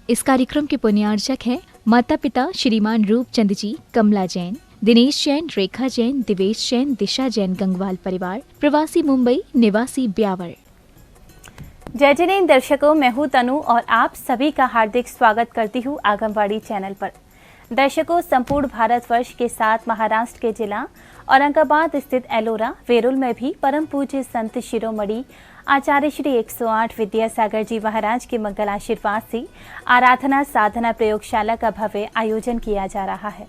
इस कार्यक्रम के पुण्यार्चक हैं माता पिता श्रीमान रूपचंद जी, कमला जैन, दिनेश जैन, रेखा जैन, दिवेश जैन, दिशा जैन गंगवाल परिवार, प्रवासी मुंबई, निवासी ब्यावर। जय जिनेंद्र दर्शकों, मैं हूं तनु और आप सभी का हार्दिक स्वागत करती हूं आगंवाड़ी चैनल पर। दर्शकों, संपूर्ण भारतवर्ष के साथ महाराष्ट्र के जिला औरंगाबाद स्थित एलोरा वेरुल में भी परम पूज्य संत शिरोमणि आचार्य श्री 108 विद्यासागर जी महाराज के मंगल आशीर्वाद से आराधना साधना प्रयोगशाला का भव्य आयोजन किया जा रहा है।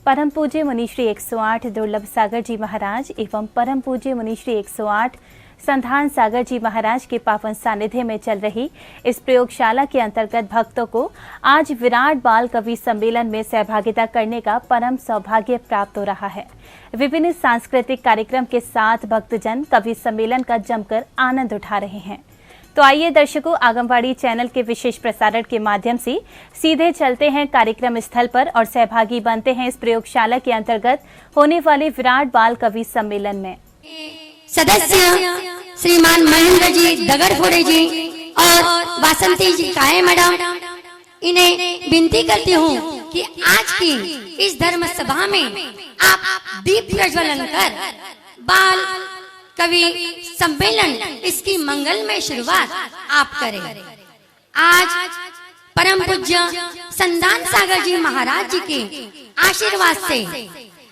परम पूज्य मुनि श्री 108 दुर्लभ सागर जी महाराज एवं परम पूज्य मुनि श्री 108 संधान सागर जी महाराज के पावन सानिध्य में चल रही इस प्रयोगशाला के अंतर्गत भक्तों को आज विराट बाल कवि सम्मेलन में सहभागिता करने का परम सौभाग्य प्राप्त हो रहा है। विभिन्न सांस्कृतिक कार्यक्रम के साथ भक्तजन कवि सम्मेलन का जमकर आनंद उठा रहे हैं। तो आइए दर्शकों, आगंवाड़ी चैनल के विशेष प्रसारण के माध्यम से सीधे चलते हैं कार्यक्रम स्थल पर और सहभागी बनते हैं इस प्रयोगशाला के अंतर्गत होने वाले विराट बाल कवि सम्मेलन में। सदस्य श्रीमान महेंद्र जी दगड़फोड़े जी और वासंती जी काये मैडम, इन्हें विनती करती हूँ कि आज की इस धर्म सभा में आप दीप प्रज्वलन कर बाल कवि सम्मेलन इसकी मंगलमय शुरुआत आप करें। आज परम पूज्य संधान सागर जी महाराज जी के आशीर्वाद से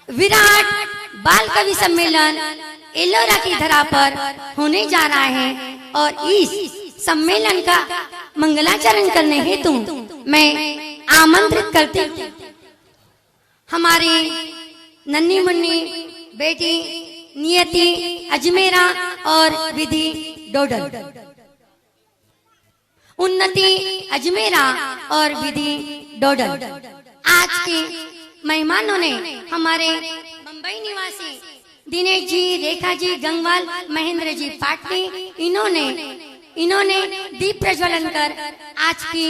विराट बाल कवि सम्मेलन एलोरा की धरा पर होने जा रहा है और इस सम्मेलन का मंगलाचरण करने हेतु मैं आमंत्रित करती हमारी नन्ही मुन्नी बेटी नियति अजमेरा और विधि डोडल, उन्नति अजमेरा और विधि डोडल। आज के मेहमानों ने हमारे मुंबई निवासी दिनेश जी, रेखा जी गंगवाल, महेंद्र जी पाटनी, इन्होंने दीप प्रज्वलन कर आज की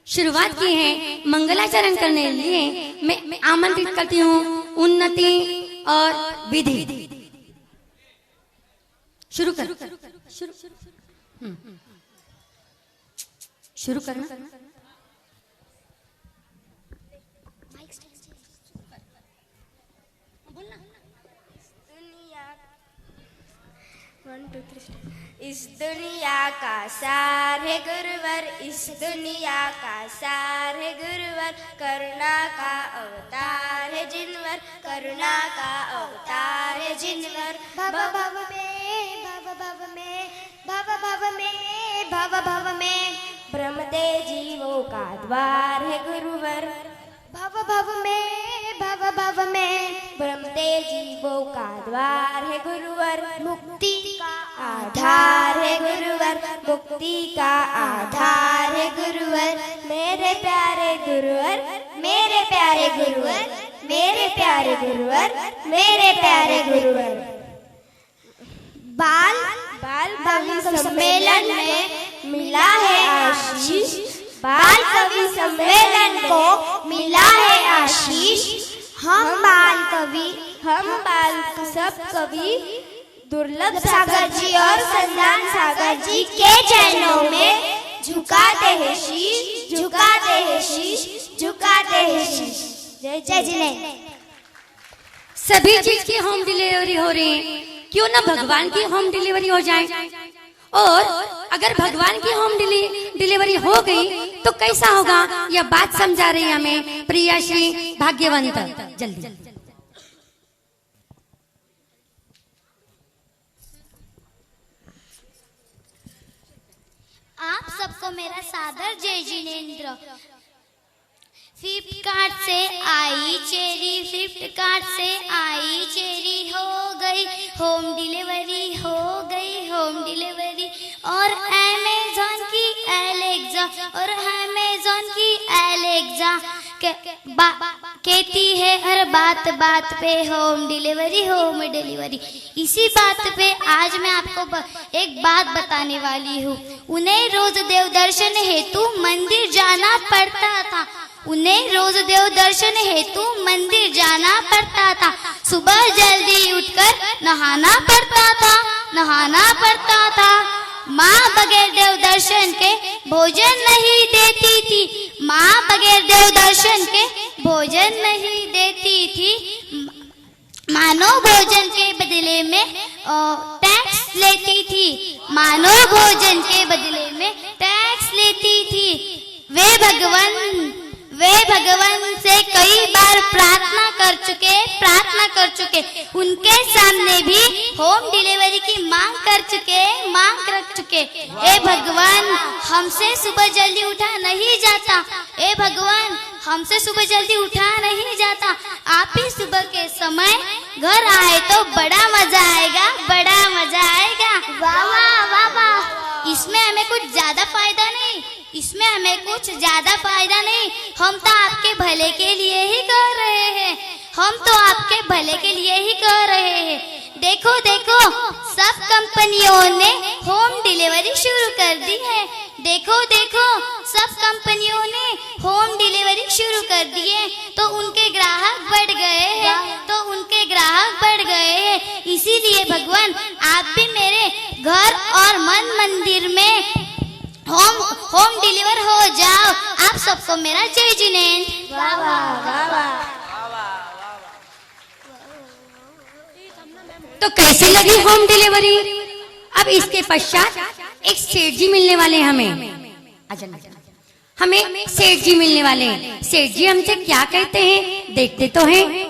शुरुआत की है। मंगलाचरण करने के लिए मैं आमंत्रित करती हूँ उन्नति और विधि। शुरू करना। इस दुनिया का सार है गुरुवर, इस दुनिया का सार है गुरुवर, करुणा का अवतार है जिनवर, करुणा का अवतार है जिनवर। भव भव में, भव भव में, भव भव में, भव भव में, ब्रह्मदे जीवों का द्वार है गुरुवर। भव भव में, भव भव में, ब्रह्मदे जीवों का द्वार है गुरुवर। मुक्ति का आधार है गुरुवर, मुक्ति का आधार है गुरुवर। मेरे प्यारे गुरुवर, मेरे प्यारे गुरुवर, मेरे प्यारे गुरुवर, मेरे प्यारे गुरुवर। बाल कवि सम्मेलन में मिला है आशीष, बाल कवि सम्मेलन को मिला है आशीष। हम बाल सब कवि दुर्लभ सागर जी और संधान सागर जी के चरणों में झुकाते हैं शीश, झुकाते हैं शीश, झुकाते हैं शीश। जय जय जिनेंद्र। सभी चीज की होम डिलीवरी हो रही है, क्यों ना भगवान की होम डिलीवरी हो जाए। और अगर भगवान की होम डिलीवरी हो गई तो कैसा होगा, यह बात समझा रही है हमें प्रिया श्री भाग्यवंत। जल्दी आप सबको मेरा सादर जय जिनेंद्र। फ्लिपकार्ट से आई चेरी, फ्लिपकार्ट से आई चेरी, हो गई होम डिलीवरी, हो गई होम डिलीवरी। और अमेज़न की एलेक्सा, और अमेज़न की एलेक्सा कहती है हर बात बात पे होम डिलीवरी, होम डिलीवरी। इसी बात पे आज मैं आपको एक बात बताने वाली हूँ। उन्हें रोज देव दर्शन हेतु मंदिर जाना पड़ता था, उन्हें रोज देव दर्शन हेतु मंदिर जाना पड़ता था। सुबह जल्दी उठकर नहाना पड़ता था, नहाना पड़ता था। माँ बगैर देव दर्शन के भोजन नहीं देती थी। माँ बगैर देव दर्शन के भोजन नहीं देती थी। मानो भोजन के बदले में टैक्स लेती थी। मानो भोजन के बदले में टैक्स लेती थी। वे भगवान से कई बार प्रार्थना कर चुके, उनके सामने भी होम डिलीवरी की मांग कर चुके। ए भगवान, हमसे सुबह जल्दी उठा नहीं जाता। ए भगवान, हमसे सुबह जल्दी उठा नहीं जाता। आप ही सुबह के समय घर आए तो बड़ा मजा आएगा। वाह वाह वाह वाह। इसमें हमें कुछ ज्यादा फायदा नहीं। हम तो आपके भले के लिए ही कर रहे हैं। देखो सब कंपनियों ने होम डिलीवरी शुरू कर दी है। सब कंपनियों ने होम डिलीवरी शुरू कर दी है, तो उनके ग्राहक बढ़ गए हैं। इसीलिए भगवान, आप भी मेरे घर और मन मंदिर में होम डिलीवर हो जाओ। आप सबको मेरा जय जिनेंद्र। वाह वाह वाह। तो कैसी लगी होम डिलीवरी? अब इसके पश्चात एक सेठ जी मिलने वाले हैं हमें सेठ जी मिलने वाले हैं। सेठ जी हमसे क्या कहते हैं, देखते तो हैं।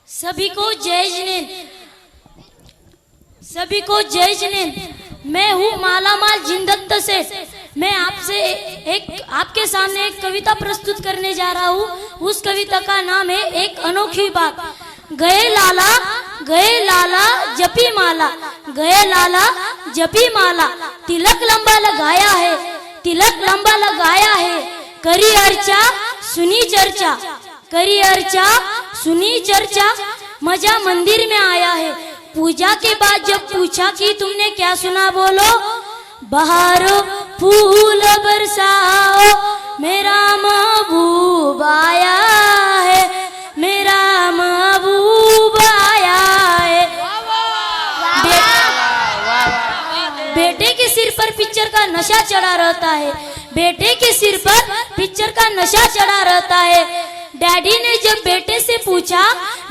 सभी को जय जिनेंद्र। मैं हूँ मालामाल जिंदत्त से। मैं आपके सामने एक कविता प्रस्तुत करने जा रहा हूँ। उस कविता का नाम है एक अनोखी बात। गए लाला जपी माला, तिलक लंबा लगाया है, करी अर्चा सुनी चर्चा, मजा मंदिर में आया है। पूजा के बाद जब पूछा कि तुमने क्या सुना, बोलो बहारो फूल बरसाओ, मेरा महबूब आया है, मेरा महबूब आया है। बेटे के सिर पर पिक्चर का नशा चढ़ा रहता है। डैडी ने जब बेटे से पूछा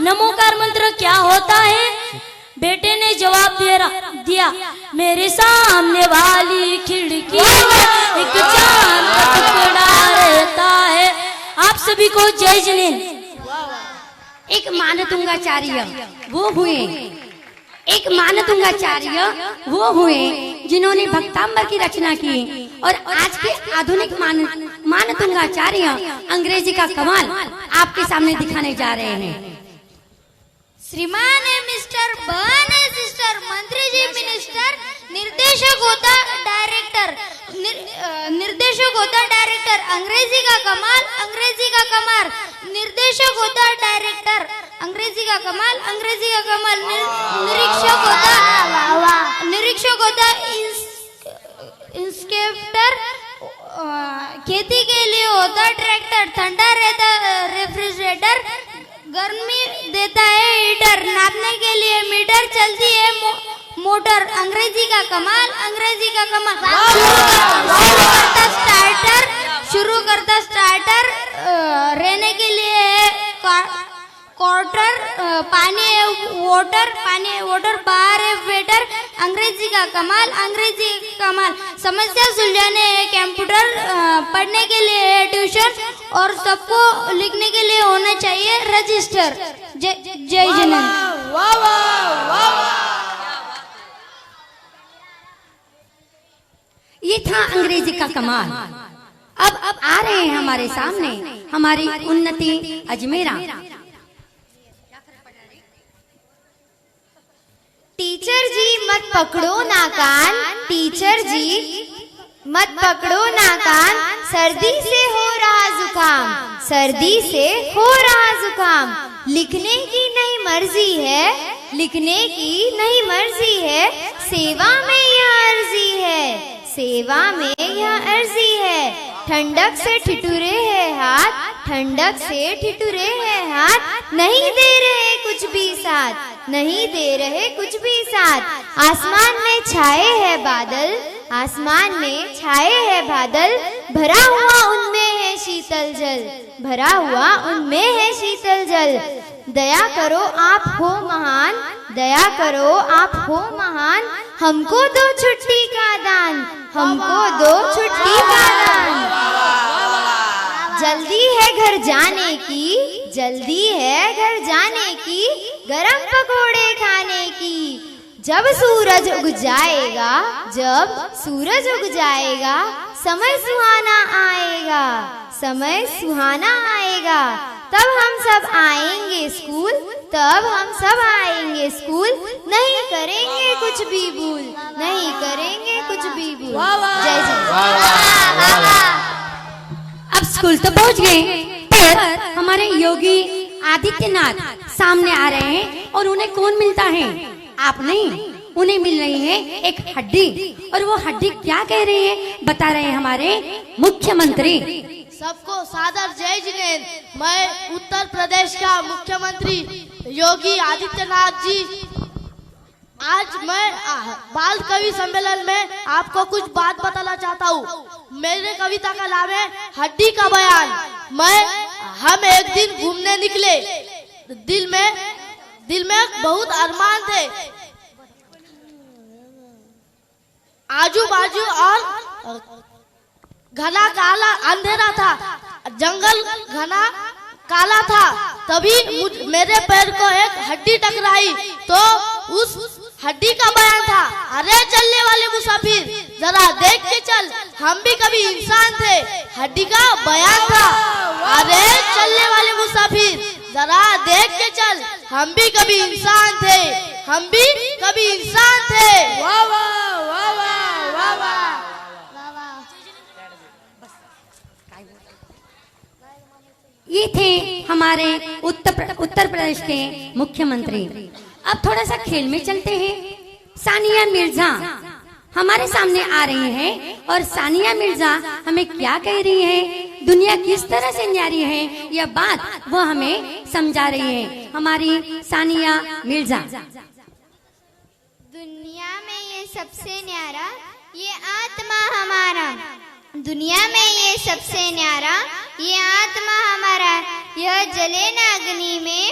नमोकार मंत्र क्या होता है, बेटे ने जवाब दिया, मेरे सामने वाली खिड़की में एक चांद का टुकड़ा रहता है। आप सभी को जय जिनेंद्र। एक मानतुंगाचार्य वो हुए जिन्होंने भक्तांबर की रचना की, और आज के आधुनिक मानतुंगाचार्य अंग्रेजी का कमाल आपके सामने दिखाने जा रहे हैं। श्रीमान है मिस्टर, बहन है सिस्टर, मंत्री जी मिनिस्टर, निर्देशक होता डायरेक्टर, अंग्रेजी का कमाल, निर्देशक होता डायरेक्टर, अंग्रेजी का कमाल, निरीक्षक होता इंस्पेक्टर, खेती के लिए होता ट्रैक्टर, ठंडा रहता रेफ्रिजरेटर, गर्मी देता है हीटर, नापने के लिए मीटर, चलती है मोटर, अंग्रेजी का कमाल, शुरू करता स्टार्टर, रहने के लिए क्वार्टर, पानी है वाटर, बाहर है वेटर, अंग्रेजी का कमाल, समस्या सुलझाने है कंप्यूटर, पढ़ने के लिए है ट्यूशन, और सबको लिखने के लिए होना चाहिए रजिस्टर। जय जिनेंद्र। ये था अंग्रेजी का कमाल। अब आ रहे हैं हमारे सामने हमारी उन्नति अजमेरा। टीचर जी मत पकड़ो नाकान, सर्दी से हो रहा जुकाम, लिखने की नहीं मर्जी है, सेवा में यह अर्जी है, ठंडक से ठिठुरे हैं हाथ, नहीं दे रहे कुछ भी साथ, आसमान में छाए हैं बादल, आसमान में छाए है बादल, भरा हुआ उनमें है शीतल जल, भरा हुआ उनमें है शीतल जल। दया करो आप हो महान, दया करो आप हो महान, हमको दो छुट्टी का दान, हमको दो छुट्टी का दान। जल्दी है घर जाने की, जल्दी है घर जाने की, गरम पकोड़े खाने की। जब सूरज उग जाएगा, जब सूरज उग जाएगा, समय सुहाना आएगा, समय सुहाना आएगा। तब हम सब आएंगे स्कूल, तब हम सब आएंगे स्कूल, नहीं करेंगे कुछ भी भूल, नहीं करेंगे कुछ भी भूल। जय जय। अब स्कूल तो पहुंच गए, पर हमारे योगी आदित्यनाथ सामने आ रहे हैं और उन्हें कौन मिलता है? आप नहीं, उन्हें मिल रही है एक हड्डी। और वो हड्डी क्या कह रही है बता रहे हैं हमारे मुख्यमंत्री। सबको सादर जय जिनेंद्र। मैं उत्तर प्रदेश का मुख्यमंत्री योगी आदित्यनाथ जी, आज मैं बाल कवि सम्मेलन में आपको कुछ बात बताना चाहता हूँ। मेरे कविता का नाम है हड्डी का बयान। हम एक दिन घूमने निकले, दिल में बहुत अरमान थे। आजू बाजू और घना काला अंधेरा था, जंगल घना काला था। तभी मेरे पैर को एक हड्डी टकराई, तो उस हड्डी का बयान था, अरे चलने वाले मुसाफिर जरा देख के चल, हम भी कभी इंसान थे। हड्डी का बयान था, अरे चलने वाले मुसाफिर जरा देख के चल, हम भी कभी इंसान थे, हम भी कभी इंसान थे। वाह वाह वाह वाह वाह वाह। ये थे हमारे उत्तर प्रदेश के मुख्यमंत्री। अब थोड़ा सा खेल में चलते हैं। सानिया मिर्जा हमारे सामने आ रही हैं और सानिया मिर्जा हमें क्या कह रही है, दुनिया किस तरह से न्यारी है, यह बात वो हमें समझा रही है। हमारी सानिया मिर्जा। दुनिया में ये सबसे न्यारा ये आत्मा हमारा, दुनिया में ये सबसे न्यारा ये आत्मा हमारा। यह जले न अग्नि में,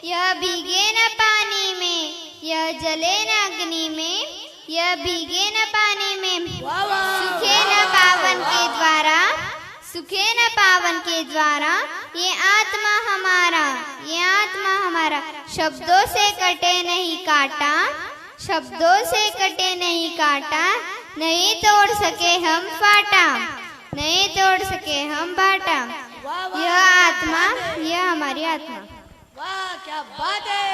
यह भीगे न पानी में, यह जले न अग्नि में, यह भीगे न पानी में। सूखे न पावन के द्वारा, सूखे न पावन के द्वारा ये आत्मा हमारा, ये आत्मा हमारा। शब्दों से कटे नहीं काटा, शब्दों से कटे नहीं काटा, नहीं तोड़ सके हम फाटा, नहीं तोड़ सके हम बाटा। यह आत्मा, यह हमारी आत्मा। वाह क्या बात है।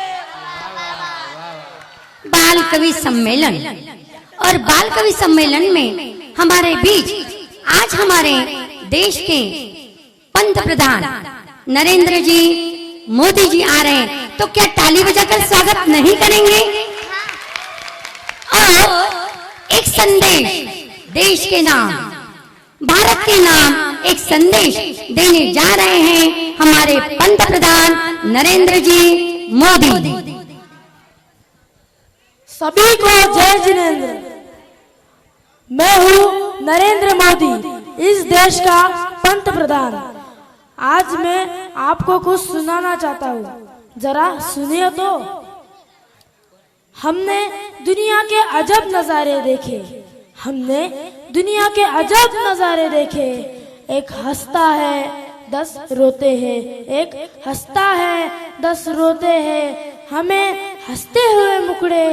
बाल कवि सम्मेलन, और बाल कवि सम्मेलन में हमारे बीच आज हमारे देश के पंत प्रधान नरेंद्र जी मोदी जी आ रहे हैं, तो क्या ताली बजाकर स्वागत नहीं करेंगे? और एक संदेश देश के नाम, भारत के नाम एक संदेश देने जा रहे हैं हमारे पंत प्रधान नरेंद्र जी मोदी। सभी को जय जिनेंद्र। मैं हूँ नरेंद्र मोदी, इस देश का पंत प्रधान। आज मैं आपको कुछ सुनाना चाहता हूँ, जरा सुनिए तो। हमने दुनिया के अजब नजारे देखे, हमने दुनिया के अजब नजारे देखे। एक हंसता है 10 रोते हैं, एक हंसता है 10 रोते हैं। हमें हंसते हुए मुखड़े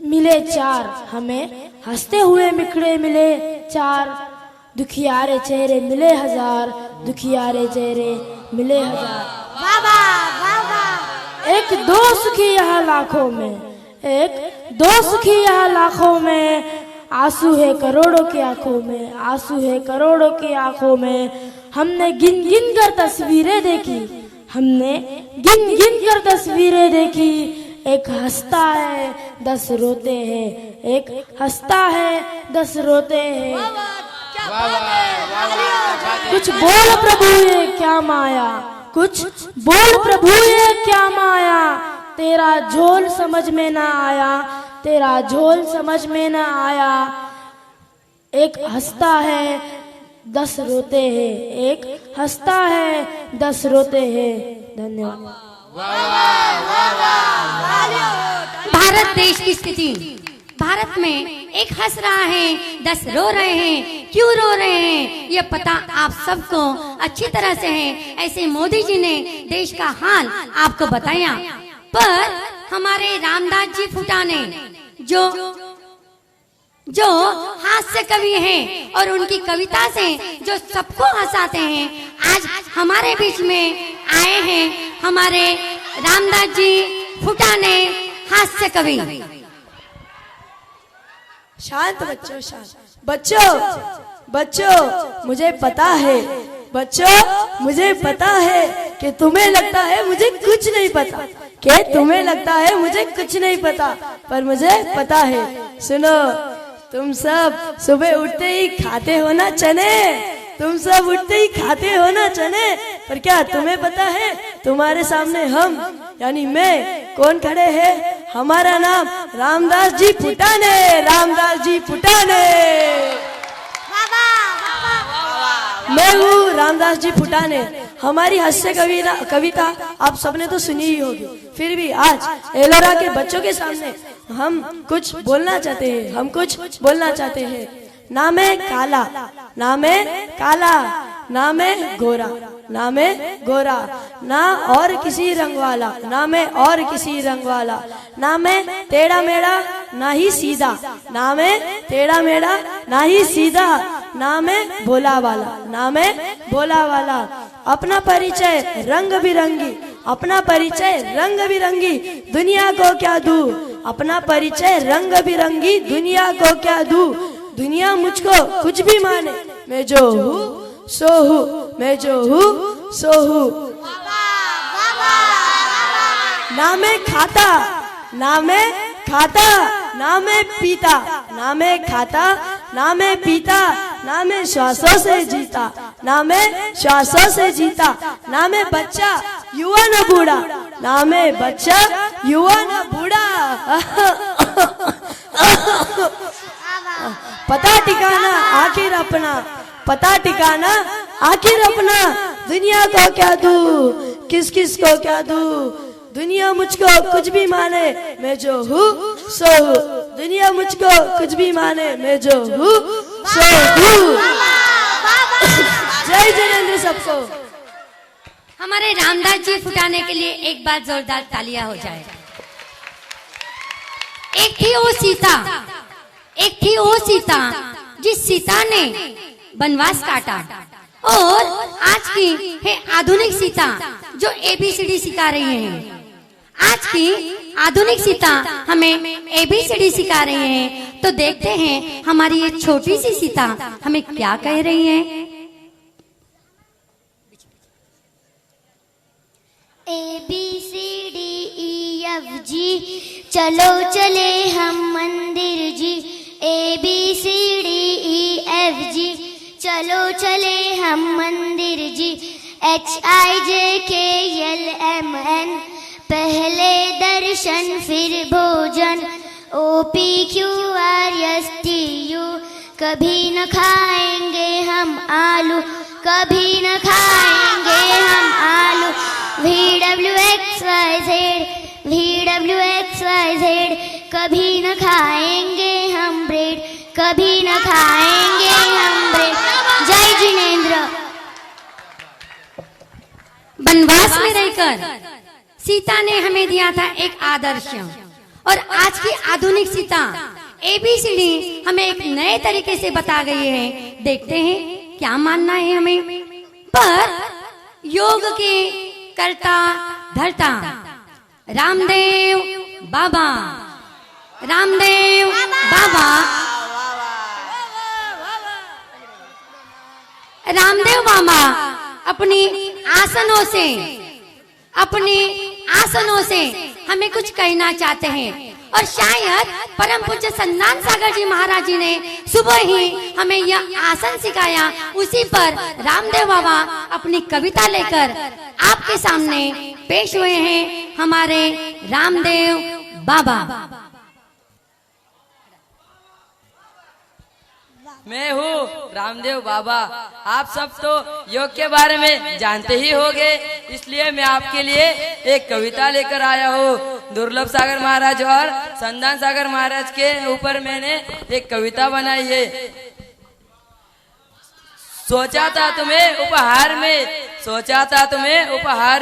मिले 4, हमें हंसते हुए मुखड़े मिले 4। दुखियारे चेहरे मिले 1000, दुखियारे चेहरे मिले 1000। बाबा बाबा। एक दो सुखी यहाँ लाखों में, एक दो सुखी यहाँ लाखों में। आंसू है करोड़ों की आंखों में, आंसू है करोड़ों की आंखों में। हमने गिन गिन कर तस्वीरें देखी, हमने गिन गिन कर तस्वीरें देखी। एक हंसता है 10 रोते हैं, एक हंसता है 10 रोते हैं। कुछ बोल प्रभु ये क्या माया, कुछ बोल प्रभु ये क्या माया। तेरा झोल समझ में ना आया, तेरा झोल समझ में ना आया। एक हंसता है 10 रोते हैं, एक हंसता है 10 रोते हैं। धन्यवाद। भारत देश की स्थिति, भारत में एक हंस रहा है 10 रो रहे हैं। क्यों रो रहे हैं ये पता आप सबको अच्छी तरह से है। ऐसे मोदी जी ने देश का हाल आपको बताया। पर हमारे रामदास जी फुटाने जो हास्य कवि हैं और उनकी कविता से जो सबको हंसाते हैं, आज हमारे बीच में आए हैं हमारे रामदास जी फुटाने हास्य कवि। शांत बच्चों, शांत बच्चों मुझे पता है, बच्चों मुझे पता है कि तुम्हें लगता है मुझे कुछ नहीं पता, कि तुम्हें लगता है मुझे कुछ नहीं पता, पर मुझे पता है। सुनो, तुम सब सुबह उठते ही खाते हो ना चने, तुम सब उठते ही खाते हो ना चने, पर क्या तुम्हें पता है तुम्हारे सामने हम यानी मैं कौन खड़े हैं? हमारा नाम रामदास जी फुटाने, रामदास जी फुटाने। मैं हूँ रामदास जी फुटाने। हमारी हास्य कविता आप सबने तो सुनी ही होगी, फिर भी आज एलोरा के बच्चों के सामने हम कुछ बोलना चाहते हैं, हम कुछ बोलना चाहते हैं। नाम है काला, नाम है काला, नाम है गोरा, नाम है गोरा, ना और किसी रंग वाला, नाम है और किसी रंग वाला, नाम है टेढ़ा मेढ़ा ना ही सीधा, नाम है टेढ़ा मेढ़ा ना ही सीधा, नाम है भोला वाला, नाम है भोला वाला। अपना परिचय रंग बिरंगी, अपना परिचय रंग बिरंगी, दुनिया को क्या दूं, अपना परिचय रंग बिरंगी, दुनिया को क्या दूं। दुनिया मुझको कुछ भी माने, मैं जो हूँ सो हूँ, मैं जो हूँ सो हूँ। ना मैं खाता, ना मैं खाता, ना मैं पीता, ना मैं खाता, ना मैं पीता, ना मैं श्वासों से जीता, ना मैं श्वासों से जीता, ना मैं बच्चा युवा न बूढ़ा, ना मैं बच्चा युवा न बूढ़ा। पता ठिकाना आखिर अपना, पता ठिकाना आखिर अपना, दुनिया को क्या दूं, किस किस को क्या दूं। दुनिया मुझको कुछ भी माने, मैं जो हूँ सो हूँ, दुनिया मुझको कुछ भी माने, मैं जो हूँ सो हूँ। जय जिनेंद्र सबको। हमारे रामदास जी फुटाने के लिए एक बार जोरदार तालियां हो जाए। एक थी वो सीता, एक थी वो सीता जिस सीता ने वनवास काटा, और आज की है आधुनिक सीता जो ABCD सिखा रही है। आज की आधुनिक सीता हमें ABCD सिखा रही है, तो देखते हैं हमारी ये छोटी सी सीता हमें क्या कह रही है। ABCDEFG चलो चले हम मंदिर जी, ABCDEFG चलो चले हम मंदिर जी, HIJKLMN पहले दर्शन फिर भोजन, OPQRSTU कभी न खाएंगे हम आलू, कभी न खाएंगे हम आलू, VWXYZ कभी न खाएंगे हम ब्रेड, कभी न खाएंगे हम ब्रेड। जय जिनेंद्र। वनवास में रहकर सीता ने हमें दिया था एक आदर्श, और आज की आधुनिक सीता ABCD हमें एक नए तरीके से बता गई है। देखते हैं क्या मानना है हमें। पर योग के करता धरता रामदेव बाबा, रामदेव बाबा, रामदेव बाबा अपनी आसनों से हमें कुछ कहना चाहते हैं, और शायद परम पूज्य सन्नान सागर जी महाराज जी ने सुबह ही हमें यह आसन सिखाया। उसी पर रामदेव बाबा अपनी कविता लेकर आपके सामने पेश हुए हैं हमारे रामदेव बाबा। मैं हूँ रामदेव बाबा। आप सब तो योग के बारे में जानते ही होंगे, इसलिए मैं आपके लिए एक कविता लेकर आया हूँ। दुर्लभ सागर महाराज और संदान सागर महाराज के ऊपर मैंने एक कविता बनाई है। सोचा था तुम्हें उपहार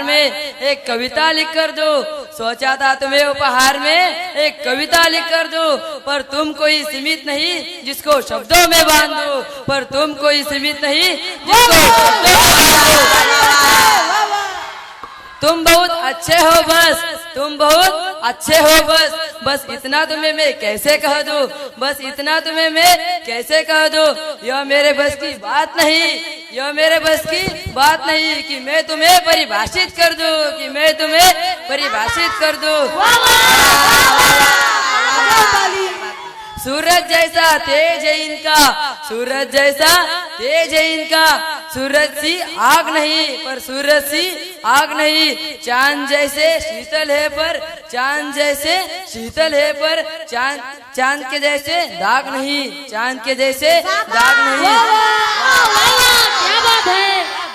में एक कविता लिख कर दो। सोचा था तुम्हें उपहार में एक कविता लिख कर दो, पर तुम कोई सीमित नहीं जिसको शब्दों में बांध दो, पर तुम कोई सीमित नहीं जिसको शब्दों में बांध दो। तुम बहुत अच्छे हो बस इतना तुम्हें मैं कैसे कह दूं, यह मेरे बस की बात नहीं कि मैं तुम्हें परिभाषित कर दूं, सूरज जैसा तेज है इनका, सूरज सी आग नहीं, चांद जैसे शीतल है पर चांद के जैसे दाग नहीं। क्या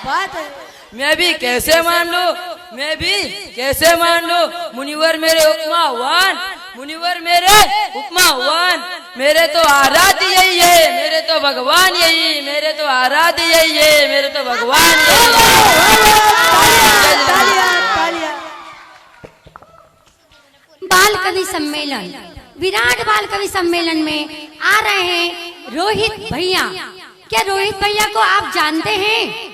बात है। मैं भी कैसे मान लूं मुनिवर मेरे उपमावान, मेरे तो आराध्य यही है, मेरे तो भगवान यही बाल कवि सम्मेलन, विराट बाल कवि सम्मेलन में आ रहे हैं रोहित भैया। क्या रोहित भैया को आप जानते हैं?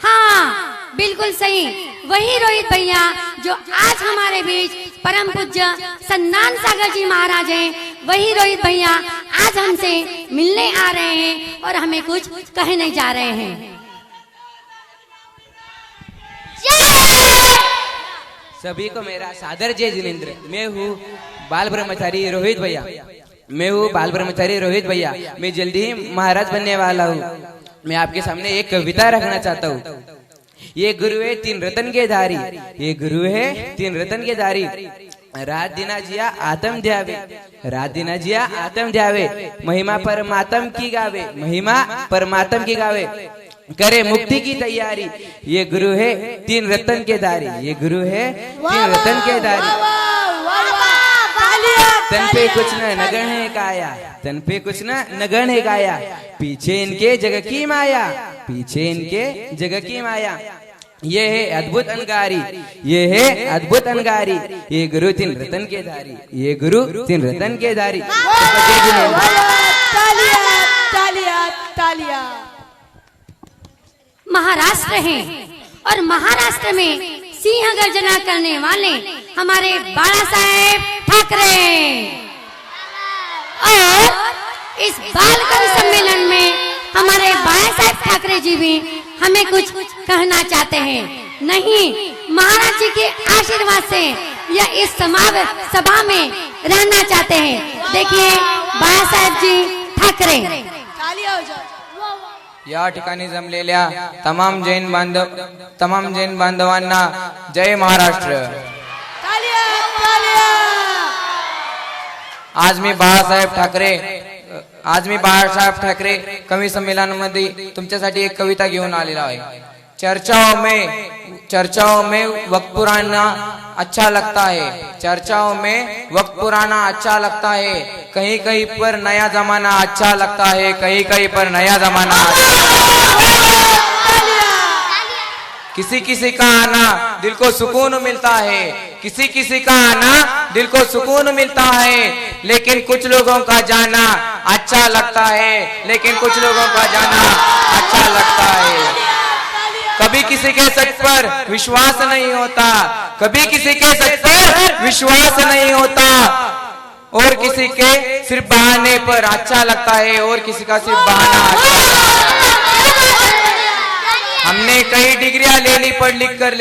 हाँ, बिल्कुल सही, वही रोहित भैया जो आज हमारे बीच परम पूज्य संदान सागर जी महाराज हैं। वही रोहित भैया आज हमसे मिलने आ रहे हैं और हमें कुछ कहने जा रहे हैं। सभी को मेरा सादर जय जिनेंद्र। मैं हूँ बाल ब्रह्मचारी रोहित भैया। मैं जल्दी ही महाराज बनने वाला हूँ। मैं आपके सामने एक कविता रखना चाहता हूँ। ये गुरु है तीन रतन के धारी, रात दिना जिया आत्म ध्यावे, महिमा परमात्म की गावे, करे मुक्ति की तैयारी। ये गुरु है तीन रतन के धारी, तन पे कुछ न नगण्य काया, पीछे इनके जग की माया, ये है अद्भुत अनगारी, ये गुरु तीन रतन के धारी, महाराष्ट्र है और महाराष्ट्र में सिंह गर्जना करने वाले हमारे बाला साहेब ठाकरे। और इस बाल कवि सम्मेलन में हमारे बाला साहेब ठाकरे जी भी हमें कुछ कहना चाहते हैं। नहीं, महाराज जी के आशीर्वाद से या इस सभा में रहना चाहते हैं। देखिए बाला साहेब जी ठाकरे। या ठिकाणी जमलेल्या तमाम जैन बांधवांना जय महाराष्ट्र। आज मी बाळासाहेब ठाकरे कवी संमेलनामध्ये तुमच्यासाठी एक कविता घेऊन आलेला आहे। चर्चाओं में वक्त पुराना अच्छा लगता है, कहीं कहीं पर नया जमाना अच्छा लगता है, किसी का आना दिल को सुकून मिलता है, लेकिन कुछ लोगों का जाना अच्छा लगता है, कभी किसी के सच पर विश्वास नहीं होता, और किसी के सिर्फ बहाने पर अच्छा लगता है, हमने कई डिग्रियां ले ली पढ़ लिख कर,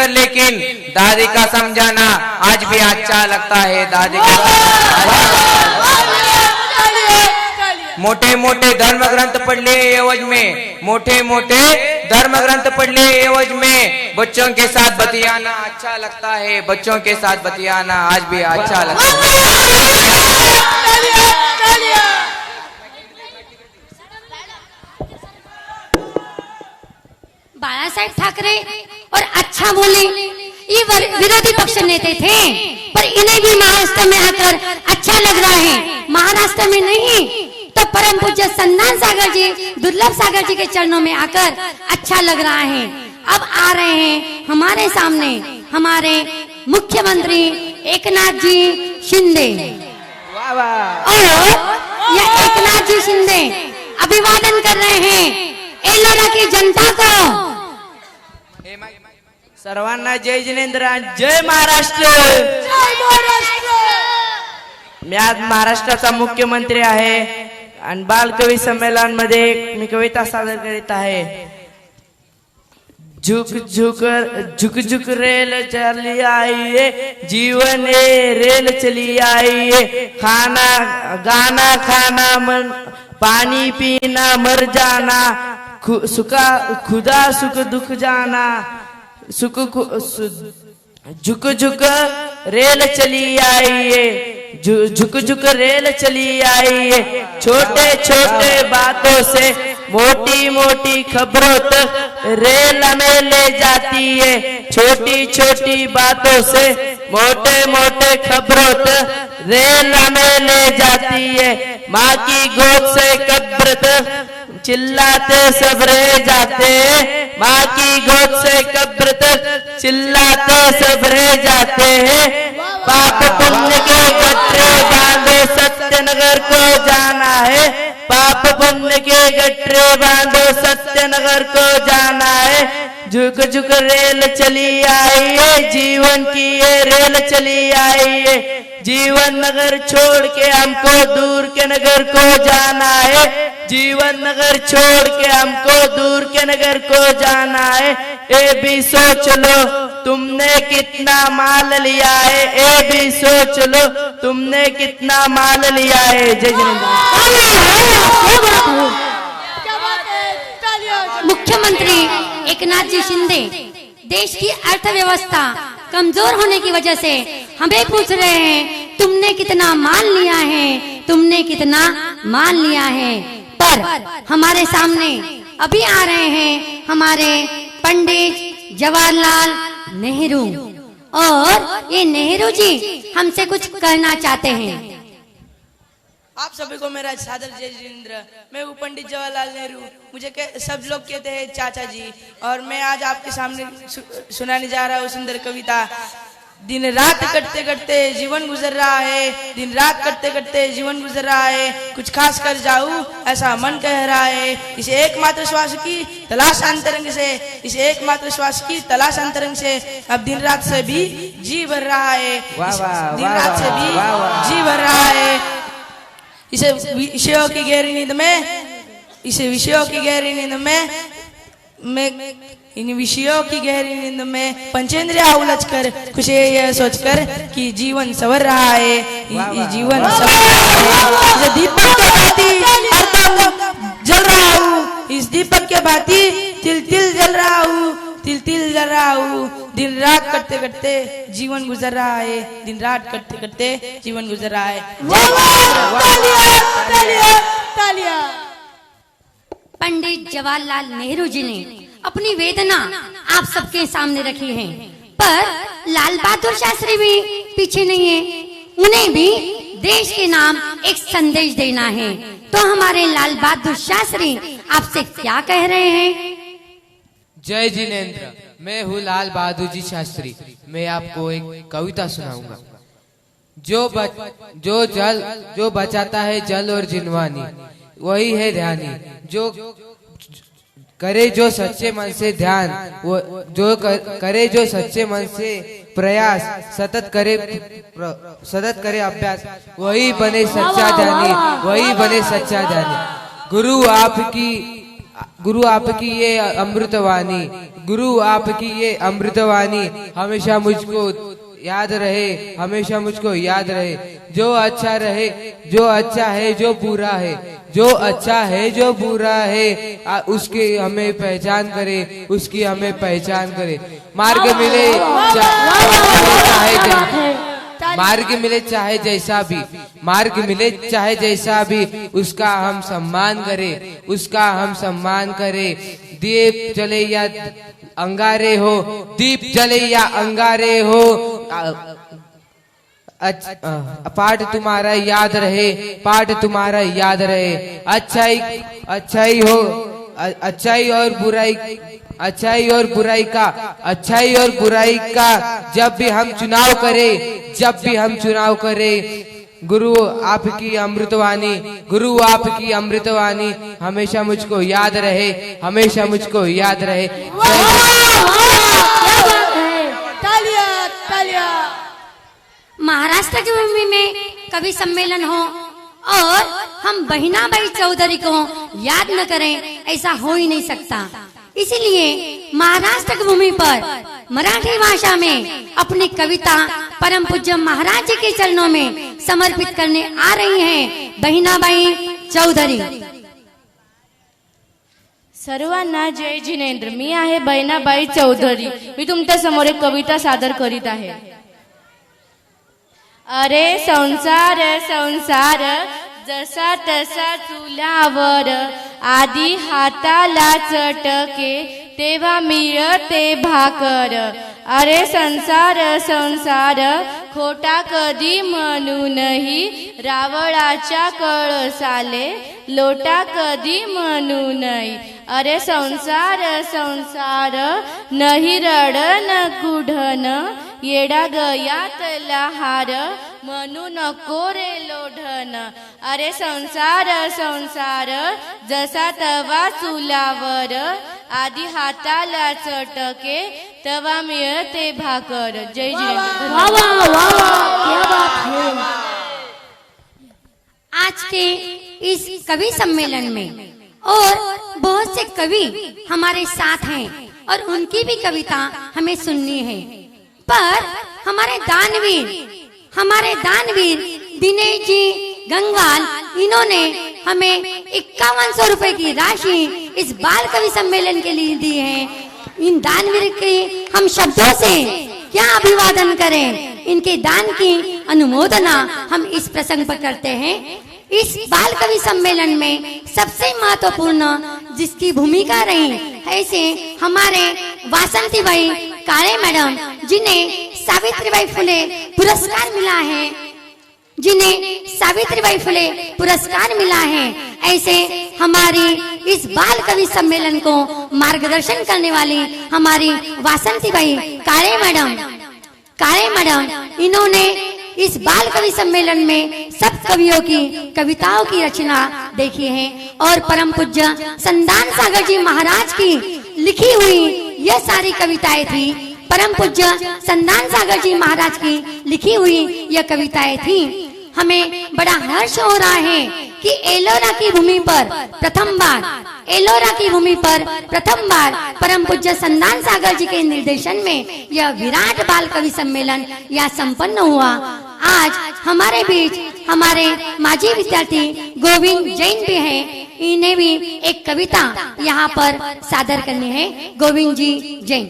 लेकिन दादी का समझाना आज भी अच्छा लगता है, मोटे मोटे धर्म ग्रंथ पढ़ लिए एवज में बच्चों के साथ बतियाना अच्छा लगता है, आज भी अच्छा लगता है। साहेब ठाकरे और अच्छा बोले, ये विरोधी पक्ष नेता थे, पर इन्हें भी महाराष्ट्र में आकर अच्छा लग रहा है, महाराष्ट्र में नहीं तो परम पूज्य संदान सागर जी, दुर्लभ सागर जी के चरणों में आकर अच्छा लग रहा है। अब आ रहे हैं हमारे सामने हमारे मुख्यमंत्री एकनाथ जी शिंदे, और यह एकनाथ जी शिंदे अभिवादन कर रहे हैं एलोरा की जनता को। सर्वांना जय जिनेंद्र, जय महाराष्ट्र। मी आज महाराष्ट्राचा मुख्यमंत्री आहे आणि बालकवी संमेलन मध्ये मी कविता सादर करीत आहे। झुक झुक रेल चली आई, जीवन रेल चली आई, खाना गाना खाना मन पानी पीना मर जाना, खुदा सुख दुख जाना, झुक झुक रेल चली आई, झुक रेल चली आई, छोटे छोटे बातों से मोटी मोटी खबरों तक रेल हमें ले जाती है, छोटी छोटी बातों से मोटे मोटे खबरों तक रेल हमें ले जाती है, माँ की गोद से कब्र तक चिल्लाते सब रह जाते, माँ की गोद से कब्र तक चिल्लाते सब रह जाते हैं, पाप पुण्य के गट्ठे बांधे सत्यनगर को जाना है, पाप पुण्य के गट्ठे बांधो सत्यनगर को जाना है, झुक झुक रेल चली आई है, जीवन की ये रेल चली आई है, जीवन नगर छोड़ के हमको दूर के नगर को जाना है, जीवन नगर छोड़ के हमको दूर के नगर को जाना है, ये भी सोच लो तुमने कितना माल लिया है, ये भी सोच लो तुमने कितना माल लिया है। जय मुख्यमंत्री एकनाथ जी शिंदे देश की अर्थव्यवस्था कमजोर होने की वजह से हमें पूछ रहे हैं तुमने कितना माल लिया है, तुमने कितना माल लिया है। पर हमारे सामने अभी आ रहे हैं हमारे पंडित जवाहरलाल नेहरू, और ये नेहरू जी हमसे कुछ कहना चाहते हैं। आप सभी को मेरा सादर जय जिनेंद्र। मैं हूँ पंडित जवाहरलाल नेहरू, मुझे सब लोग कहते हैं चाचा जी, और मैं आज आपके सामने सुनाने जा रहा हूँ सुंदर कविता। दिन रात कटते कटते जीवन गुजर रहा है, दिन रात कटते कटते जीवन गुजर रहा है, कुछ खास कर जाऊं ऐसा मन कह रहा है, इस एकमात्र श्वास की तलाश अंतरंग से, इस एकमात्र श्वास की तलाश अंतरंग से अब दिन रात से भी जी भर रहा है, दिन रात से भी जी भर रहा है। इसे विषयों की गहरी नींद में, इसे विषयों की गहरी नींद में मैं इन विषयों की गहरी नींद में पंचेंद्रियां उलझ कर खुश यह सोचकर कि जीवन संवर रहा है, जीवन संवर रहा है। इस दीपक के भांति हरदम जल रहा हूँ, इस दीपक के भांति तिल तिल जल रहा हूँ, तिल तिल जल रहा हूँ। दिन रात कटते कटते जीवन गुजर रहा है, दिन रात कटते कटते जीवन गुजर रहा है। पंडित जवाहरलाल नेहरू जी ने अपनी वेदना आप सबके सामने रखी है, पर लाल बहादुर शास्त्री भी पीछे नहीं है, उन्हें भी देश के नाम एक संदेश देना है। तो हमारे लाल बहादुर शास्त्री आपसे क्या कह रहे हैं? जय जिनेंद्र, मैं हूँ लाल बहादुर जी शास्त्री। मैं आपको एक कविता सुनाऊंगा। जो बचाता है जल और जिनवानी, वही है ध्यानी। जो करे जो सच्चे मन से ध्यान, वो जो करे जो सच्चे मन से प्रयास, सतत करे अभ्यास, वही बने सच्चा ध्यानी, वही बने सच्चा ध्यानी। गुरु आपकी ये अमृतवाणी, गुरु आपकी ये अमृतवाणी हमेशा मुझको याद रहे, हमेशा मुझको याद रहे। जो अच्छा रहे, जो अच्छा है, जो बुरा है, जो अच्छा है, जो बुरा है, उसकी हमें पहचान करे, उसकी हमें पहचान करे। मार्ग मिले चाहे जैसा भी, मार्ग मिले चाहे जैसा भी, उसका हम सम्मान करें, उसका हम सम्मान करें। दिए जले या अंगारे हो, दीप जले या अंगारे हो, पाठ तुम्हारा याद रहे, पाठ तुम्हारा याद रहे। अच्छाई और बुराई का जब भी हम चुनाव करें, गुरु आपकी अमृतवाणी हमेशा मुझको याद रहे, हमेशा मुझको याद रहे। महाराष्ट्र की भूमि में कवि सम्मेलन हो और हम बहिनाबाई चौधरी को याद न करें, ऐसा हो ही नहीं सकता। इसीलिए महाराष्ट्र की भूमि पर मराठी भाषा में अपनी कविता परम पूज्य महाराज जी के चरणों में समर्पित करने आ रही हैं बहिनाबाई चौधरी। सर्वांना जय जिनेंद्र। मी आहे बहिनाबाई चौधरी। मी तुमच्या समोर एक कविता सादर करीत आहे। अरे संसार संसार जसा तसा चुलावर, आधी हाताला चटके तेव्हा मिळते भाकर। अरे संसार संसार खोटा कधी म्हणूनही, रावळाच्या कळसाले लोटा कधी म्हणू नये। अरे संसार संसार नाही रडन कुढन, येडा गयातला हार म्हणू नको रे लोढन। अरे संसार संसार जसा तवा चुलावर, आधी हाताला चटके तवा मिळते भाकर। जय जिनेंद्र। आज के इस कवि सम्मेलन में और बहुत से कवि हमारे साथ हैं और उनकी भी कविता हमें सुननी है, पर हमारे दानवीर दिनेश जी गंगवाल, इन्होंने हमें 5100 रुपए की राशि इस बाल कवि सम्मेलन के लिए दी है। इन दानवीर के हम शब्दों से क्या अभिवादन करें, इनके दान की अनुमोदना हम इस प्रसंग पर करते हैं। इस बाल कवि सम्मेलन में सबसे महत्वपूर्ण जिसकी भूमिका रही, ऐसे हमारे वासंतीबाई काळे मैडम, जिन्हें सावित्रीबाई फुले पुरस्कार मिला है, ऐसे हमारी इस बाल कवि सम्मेलन को मार्गदर्शन करने वाली हमारी वासंतीबाई काळे मैडम, इन्होंने इस बाल कवि सम्मेलन में सब कवियों की कविताओं की रचना देखी है और परम पूज्य संदान सागर जी महाराज की लिखी हुई यह सारी कविताएं थी। परम पूज्य संदान सागर जी महाराज की लिखी हुई यह कविताएं थी। हमें बड़ा हर्ष हो रहा है कि एलोरा की भूमि पर प्रथम बार परम पूज्य संदान सागर जी के निर्देशन में यह विराट बाल कवि सम्मेलन यह संपन्न हुआ। आज हमारे बीच हमारे माजी विद्यार्थी गोविंद जैन भी हैं, इन्हें भी एक कविता यहाँ पर सादर करनी है। गोविंद जी जैन।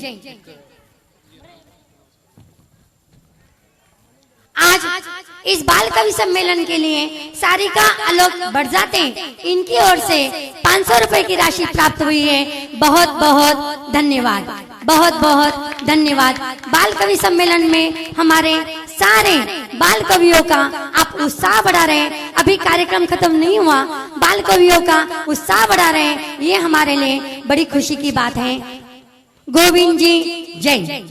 आज इस बाल कवि सम्मेलन के लिए सारिका आलोक बढ़जाते, इनकी ओर से 500 रुपए की राशि प्राप्त हुई है। बहुत बहुत धन्यवाद, बहुत बहुत धन्यवाद। बाल कवि सम्मेलन में हमारे सारे बाल कवियों का आप उत्साह बढ़ा रहे हैं। अभी कार्यक्रम खत्म नहीं हुआ, बाल कवियों का उत्साह बढ़ा रहे हैं, ये हमारे लिए बड़ी खुशी की बात है। गोविंद जी जय।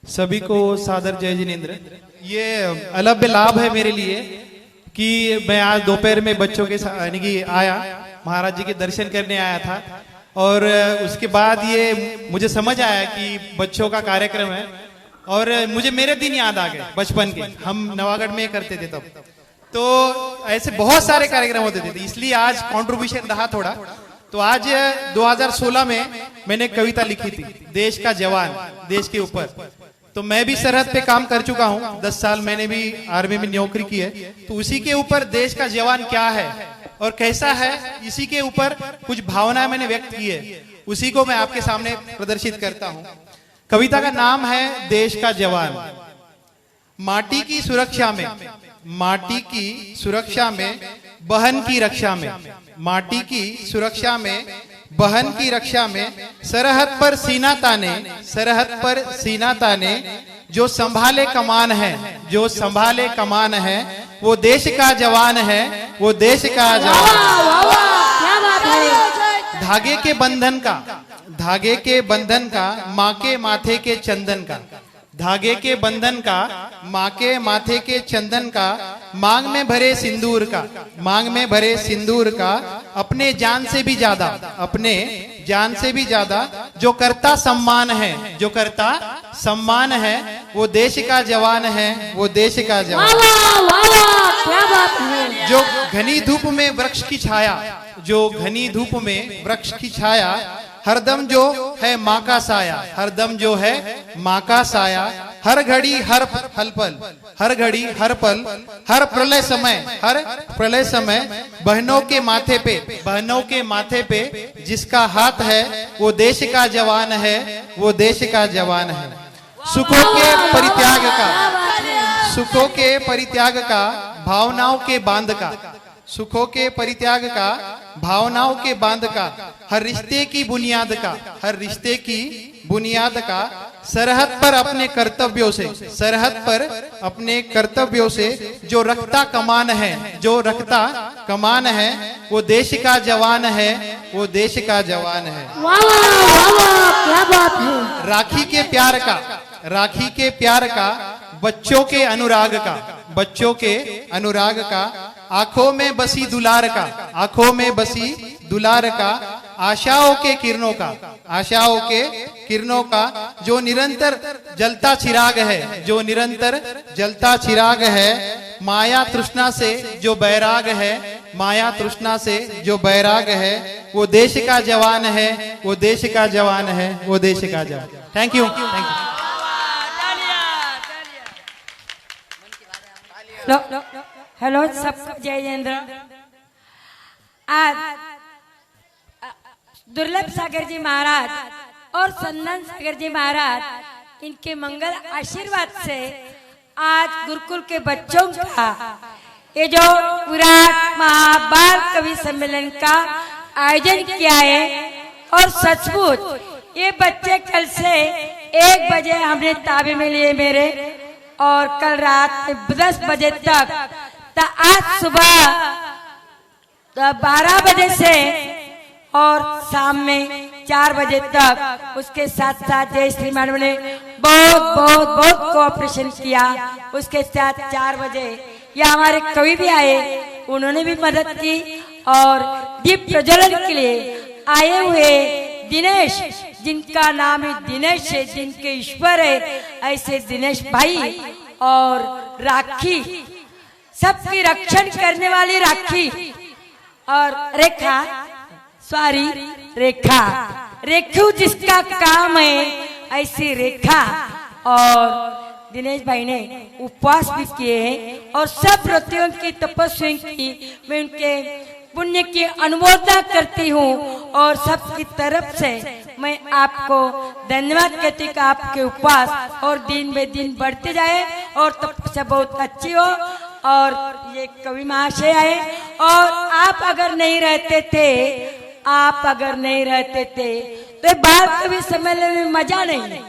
सभी को सादर जय जिनेंद्र। ये अलभ्य लाभ है मेरे लिए कि मैं आज दोपहर में बच्चों के साथ यानी कि आया, महाराज जी के दर्शन करने आया था और उसके बाद ये मुझे समझ आया कि बच्चों का कार्यक्रम है और मुझे मेरे दिन याद आ गए बचपन के, हम नवागढ़ में करते थे तब। तो ऐसे बहुत सारे कार्यक्रम होते थे, इसलिए आज कंट्रीब्यूशन रहा थोड़ा। तो आज 2016 में मैंने कविता लिखी थी, देश का जवान, देश के ऊपर। तो मैं भी सरहद पे काम कर चुका हूँ, 10 साल मैंने भी आर्मी में नौकरी की है। तो उसी के ऊपर देश का जवान क्या है और कैसा है, इसी के ऊपर कुछ भावनाएं मैंने व्यक्त की है, उसी को मैं आपके सामने प्रदर्शित करता हूँ। कविता का नाम है देश का जवान। माटी की सुरक्षा में, माटी की सुरक्षा में, बहन की रक्षा में, माटी की सुरक्षा में, बहन की रक्षा में सरहद पर सीना ताने, सरहद पर सीना ताने, जो संभाले कमान है, जो संभाले कमान है, वो देश का जवान है, वो देश का जवान। क्या बात है। धागे के बंधन का, धागे के बंधन का, माँ के माथे के चंदन का, धागे के बंधन का, माँ के माथे के चंदन का, मांग में भरे सिंदूर का, मांग में भरे सिंदूर का, अपने जान से भी ज्यादा, अपने जान से भी ज्यादा जो करता सम्मान है, जो करता सम्मान है, वो देश का जवान है, वो देश का जवान। क्या बात है। जो घनी धूप में वृक्ष की छाया, जो घनी धूप में वृक्ष की छाया, हरदम जो है माँ का साया, हरदम जो है माँ का साया, हर घड़ी हर पल, हर घड़ी हर पल, हर प्रलय समय, हर प्रलय समय, बहनों के माथे पे, बहनों के माथे पे जिसका हाथ है, वो देश का जवान है, वो देश का जवान है। सुखों के परित्याग का, सुखों के परित्याग का, भावनाओं के बांध का, सुखों के परित्याग का, भावनाओं के बांध का, हर रिश्ते की बुनियाद का, हर रिश्ते की बुनियाद का, सरहद पर अपने कर्तव्यों से, सरहद पर अपने कर्तव्यों से जो रखता कमान है, जो रखता कमान है, वो देश का जवान है, वो देश का जवान है। क्या बात है। राखी के प्यार का, राखी के प्यार का, बच्चों के अनुराग का, बच्चों के अनुराग का, आंखों में बसी दुलार का, आंखों में बसी दुलार का, आशाओं के किरणों का, आशाओं के किरणों का, जो निरंतर जलता चिराग है, जो निरंतर जलता चिराग है, माया तृष्णा से जो बैराग है, माया तृष्णा से जो बैराग है, वो देश का जवान है, वो देश का जवान है, वो देश का जवान। Thank you, thank you. Hello सबको जय जिनेंद्र। आज दुर्लभ सागर जी महाराज और चंदन सागर जी महाराज इनके मंगल आशीर्वाद से आज गुरुकुल के बच्चों का ये जो विराट महाबाल कवि सम्मेलन का आयोजन किया है, और सचमुच ये बच्चे कल से 1 बजे हमने ताबे में लिए मेरे, और कल रात 10 बजे तक, आज सुबह 12 बजे से और शाम में 4 बजे तक उसके साथ साथ जय श्री मैडम ने बहुत बहुत बहुत कोऑपरेशन किया। उसके साथ 4 बजे या हमारे कवि भी आए, उन्होंने भी मदद की, और दीप प्रज्वलन के लिए आए हुए दिनेश, जिनका नाम है दिनेश है, जिनके ईश्वर है, ऐसे दिनेश भाई और राखी, सबकी रक्षण करने वाली राखी, और रेखा, सॉरी रेखा, रेखू जिसका काम है, ऐसी रेखा, और दिनेश भाई ने उपवास भी किए हैं, और सब व्रतियों की तपस्या की मैं उनके पुण्य की अनुमोदना करती हूँ, और सबकी तरफ से मैं आपको धन्यवाद कहती हूँ कि आपके उपवास और दिन में दिन बढ़ते जाए और तपस्या बहुत अच्छी हो। और ये कवि महाशय आए, और आप अगर नहीं रहते थे, आप अगर नहीं रहते थे तो बाल कवि सम्मेलन में मजा नहीं,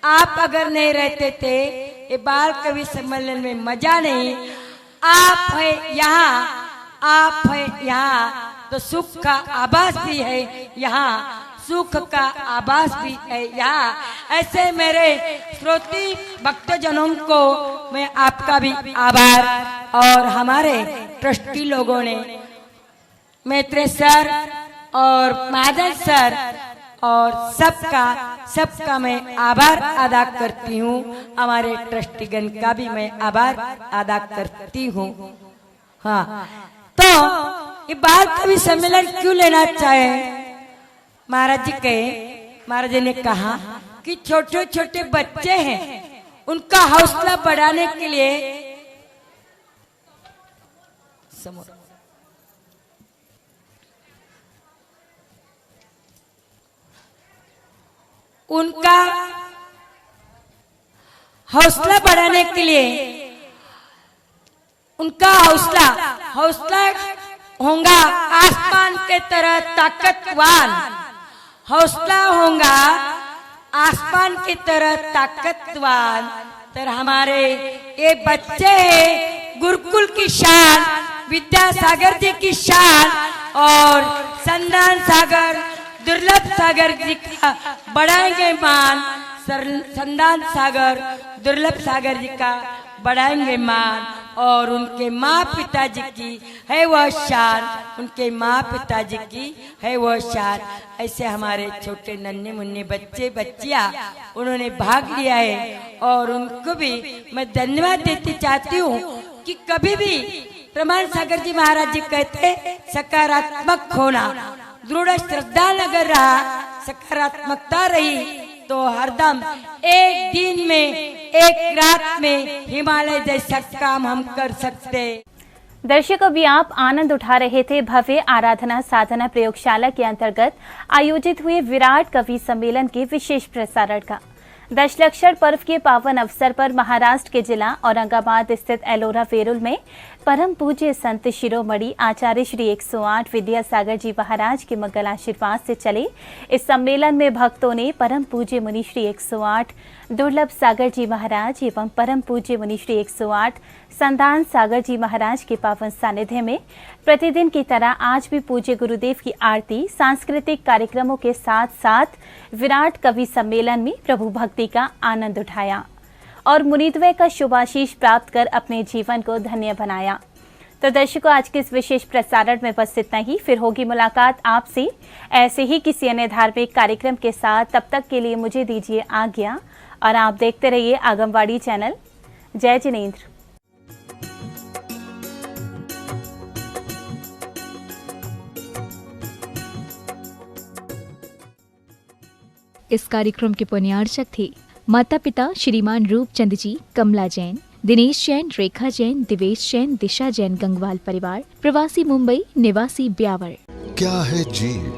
आप अगर नहीं रहते थे ये बाल कवि सम्मेलन में मजा नहीं। आप है यहाँ, आप है यहाँ, तो सुख का आभास भी है यहाँ, सुख का आभास भी है यहाँ। ऐसे मेरे श्रोती भक्तजनों को मैं आपका भी आभार, और हमारे ट्रस्टी लोगों ने, मैत्रेय सर और माधव सर और सबका मैं आभार अदा करती हूँ। हमारे ट्रस्टीगण का भी मैं आभार अदा करती हूँ। हाँ, तो ये बाल कवि सम्मेलन क्यों लेना चाहे? महाराज जी ने कहा कि छोटे छोटे बच्चे हैं, उनका हौसला बढ़ाने के लिए उनका हौसला बढ़ाने के लिए, उनका हौसला होगा आसमान के तरह ताकतवान, हौसला होगा आसमान की तरह ताकतवान। तर हमारे ये बच्चे हैं गुरुकुल की शान, विद्यासागर जी की शान और संदान सागर दुर्लभ सागर जी का बढ़ाएंगे मान। संदान सागर दुर्लभ सागर जी का बढ़ाएंगे मान और उनके माँ पिताजी की है वह शान, उनके माँ पिताजी की है वह शान। ऐसे हमारे छोटे नन्हे मुन्ने बच्चे बच्चियाँ उन्होंने भाग लिया है और उनको भी मैं धन्यवाद देती चाहती हूँ कि कभी भी प्रमाण सागर जी महाराज जी कहते सकारात्मक होना, दृढ़ श्रद्धा अगर रहा, सकारात्मकता रही तो हरदम एक दिन में एक रात में हिमालय जैसा काम हम कर सकते। दर्शकों, भी आप आनंद उठा रहे थे भव्य आराधना साधना प्रयोगशाला के अंतर्गत आयोजित हुए विराट कवि सम्मेलन के विशेष प्रसारण का। दशलक्षण पर्व के पावन अवसर पर महाराष्ट्र के जिला औरंगाबाद स्थित एलोरा वेरुल में परम पूज्य संत शिरोमणि आचार्य श्री 108 विद्यासागर जी महाराज के मंगल आशीर्वाद से चले इस सम्मेलन में भक्तों ने परम पूज्य मुनि श्री 108 दुर्लभ सागर जी महाराज एवं परम पूज्य मुनि श्री 108 संदान सागर जी महाराज के पावन सानिध्य में प्रतिदिन की तरह आज भी पूज्य गुरुदेव की आरती, सांस्कृतिक कार्यक्रमों के साथ साथ विराट कवि सम्मेलन में प्रभु भक्ति का आनंद उठाया और मुनिद्वय का शुभाशीष प्राप्त कर अपने जीवन को धन्य बनाया। तो दर्शकों, आज के इस विशेष प्रसारण में बस इतना ही। फिर होगी मुलाकात आपसे ऐसे ही किसी अन्य धार्मिक कार्यक्रम के साथ। तब तक के लिए मुझे दीजिए आज्ञा और आप देखते रहिए आगमवाड़ी चैनल। जय जिनेंद्र। इस कार्यक्रम के पुण्यार्चक थे माता पिता श्रीमान रूपचंद जी, कमला जैन, दिनेश जैन, रेखा जैन, दिवेश जैन, दिशा जैन गंगवाल परिवार, प्रवासी मुंबई, निवासी ब्यावर। क्या है जीव?